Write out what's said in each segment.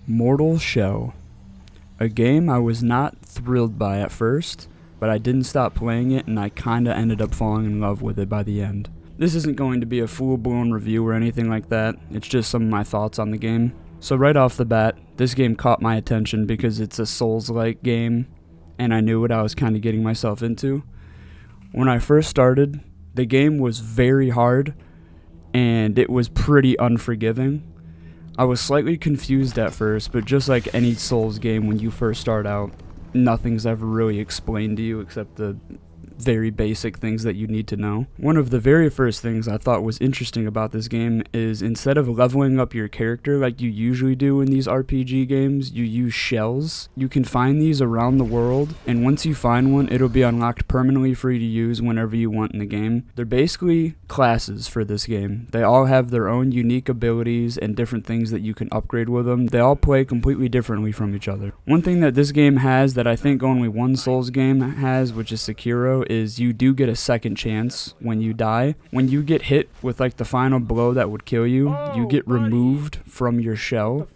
Mortal Shell, a game I was not thrilled by at first, but I didn't stop playing it and I kinda ended up falling in love with it by the end. This isn't going to be a full-blown review or anything like that, it's just some of my thoughts on the game. So right off the bat, this game caught my attention because it's a Souls-like game, and I knew what I was kinda getting myself into. When I first started, the game was very hard, and it was pretty unforgiving. I was slightly confused at first, but just like any Souls game when you first start out, nothing's ever really explained to you except the very basic things that you need to know. One of the very first things I thought was interesting about this game is instead of leveling up your character like you usually do in these RPG games, you use shells. You can find these around the world, and once you find one, it'll be unlocked permanently for you to use whenever you want in the game. They're basically classes for this game. They all have their own unique abilities and different things that you can upgrade with them. They all play completely differently from each other. One thing that this game has that I think only one Souls game has, which is Sekiro, is you do get a second chance when you die. When you get hit with like the final blow that would kill you, you get removed from your shell,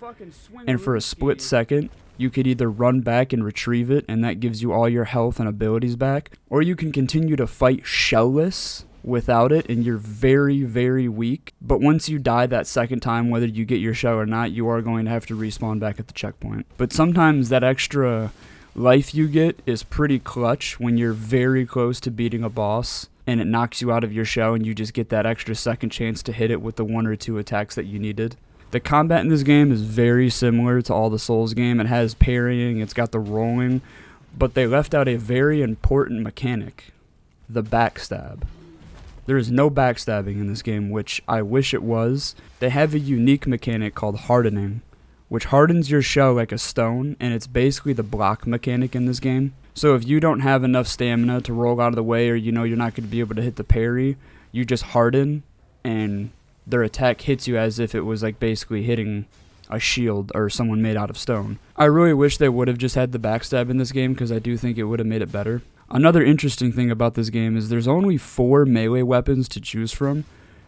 and for a split second, you could either run back and retrieve it, and that gives you all your health and abilities back, or you can continue to fight shellless without it, and you're very, very weak. But once you die that second time, whether you get your shell or not, you are going to have to respawn back at the checkpoint. But sometimes that extra life you get is pretty clutch when you're very close to beating a boss and it knocks you out of your shell and you just get that extra second chance to hit it with the one or two attacks that you needed. The combat in this game is very similar to all the Souls game. It has parrying, it's got the rolling, but they left out a very important mechanic, the backstab. There is no backstabbing in this game, which I wish it was. They have a unique mechanic called hardening, which hardens your shell like a stone, and it's basically the block mechanic in this game. So if you don't have enough stamina to roll out of the way, or you know you're not going to be able to hit the parry, you just harden, and their attack hits you as if it was like basically hitting a shield or someone made out of stone. I really wish they would have just had the backstab in this game because I do think it would have made it better. Another interesting thing about this game is there's only 4 melee weapons to choose from.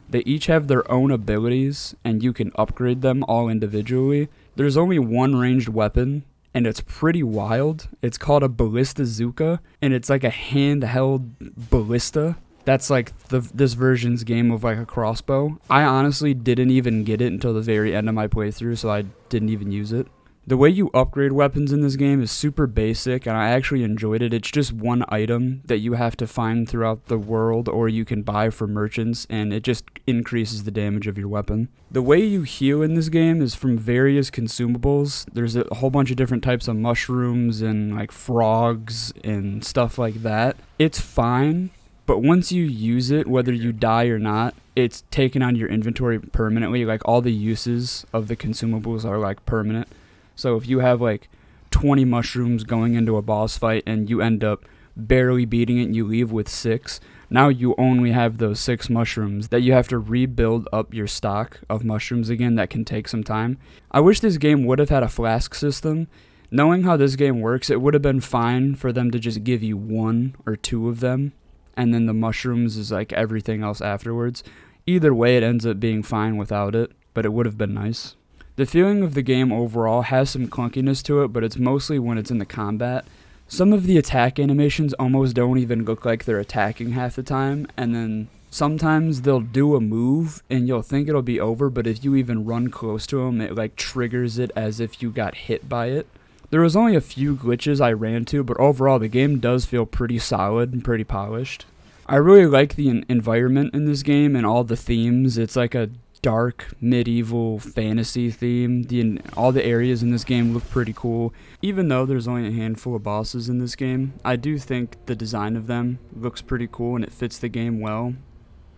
They each have their own abilities, and you can upgrade them all individually. There's only one ranged weapon, and it's pretty wild. It's called a Ballistazooka, and it's like a handheld ballista. That's like this version's game of like a crossbow. I honestly didn't even get it until the very end of my playthrough, so I didn't even use it. The way you upgrade weapons in this game is super basic, and I actually enjoyed it. It's just one item that you have to find throughout the world, or you can buy from merchants, and it just increases the damage of your weapon. The way you heal in this game is from various consumables. There's a whole bunch of different types of mushrooms and like frogs and stuff like that. It's fine, but once you use it, whether you die or not, it's taken out of your inventory permanently. Like all the uses of the consumables are like permanent. So if you have like 20 mushrooms going into a boss fight and you end up barely beating it and you leave with 6, now you only have those 6 mushrooms that you have to rebuild up your stock of mushrooms again. That can take some time. I wish this game would have had a flask system. Knowing how this game works, it would have been fine for them to just give you 1 or 2 of them, and then the mushrooms is like everything else afterwards. Either way, it ends up being fine without it, but it would have been nice. The feeling of the game overall has some clunkiness to it, but it's mostly when it's in the combat. Some of the attack animations almost don't even look like they're attacking half the time, and then sometimes they'll do a move and you'll think it'll be over, but if you even run close to them, it like triggers it as if you got hit by it. There was only a few glitches I ran into, but overall the game does feel pretty solid and pretty polished. I really like the environment in this game and all the themes. It's like a dark medieval fantasy theme. All the areas in this game look pretty cool. Even though there's only a handful of bosses in this game, I do think the design of them looks pretty cool and it fits the game well.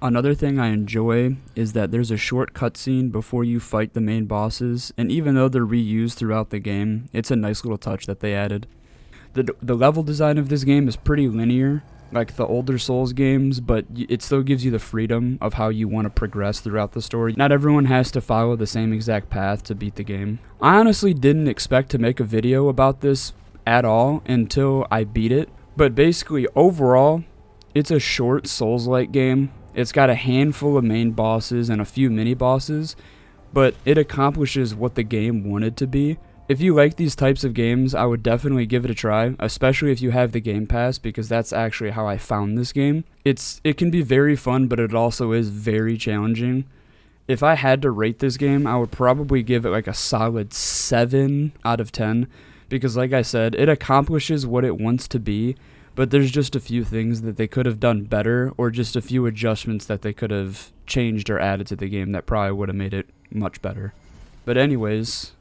Another thing I enjoy is that there's a short cutscene before you fight the main bosses, and even though they're reused throughout the game, it's a nice little touch that they added. The level design of this game is pretty linear, like the older Souls games, but it still gives you the freedom of how you want to progress throughout the story. Not everyone has to follow the same exact path to beat the game. I honestly didn't expect to make a video about this at all until I beat it, but basically overall, it's a short Souls-like game. It's got a handful of main bosses and a few mini bosses, but it accomplishes what the game wanted to be. If you like these types of games, I would definitely give it a try, especially if you have the Game Pass, because that's actually how I found this game. It can be very fun, but it also is very challenging. If I had to rate this game, I would probably give it like a solid 7 out of 10, because like I said, it accomplishes what it wants to be, but there's just a few things that they could have done better, or just a few adjustments that they could have changed or added to the game that probably would have made it much better. But anyways,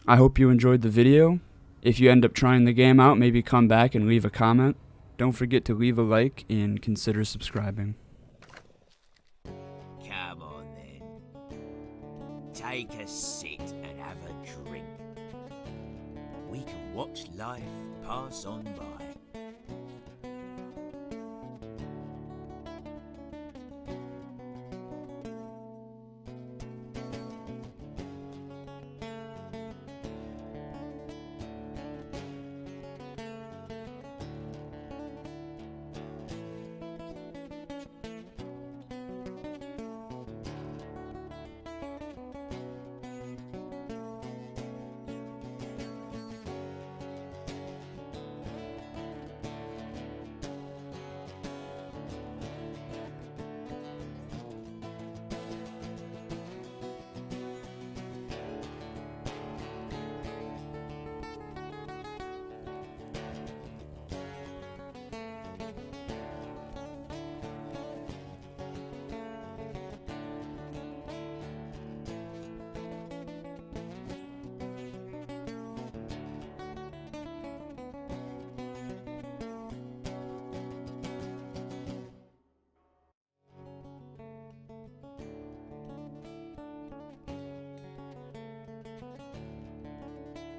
I hope you enjoyed the video. If you end up trying the game out, maybe come back and leave a comment. Don't forget to leave a like and consider subscribing. Come on then. Take a sit and have a drink. We can watch life pass on by.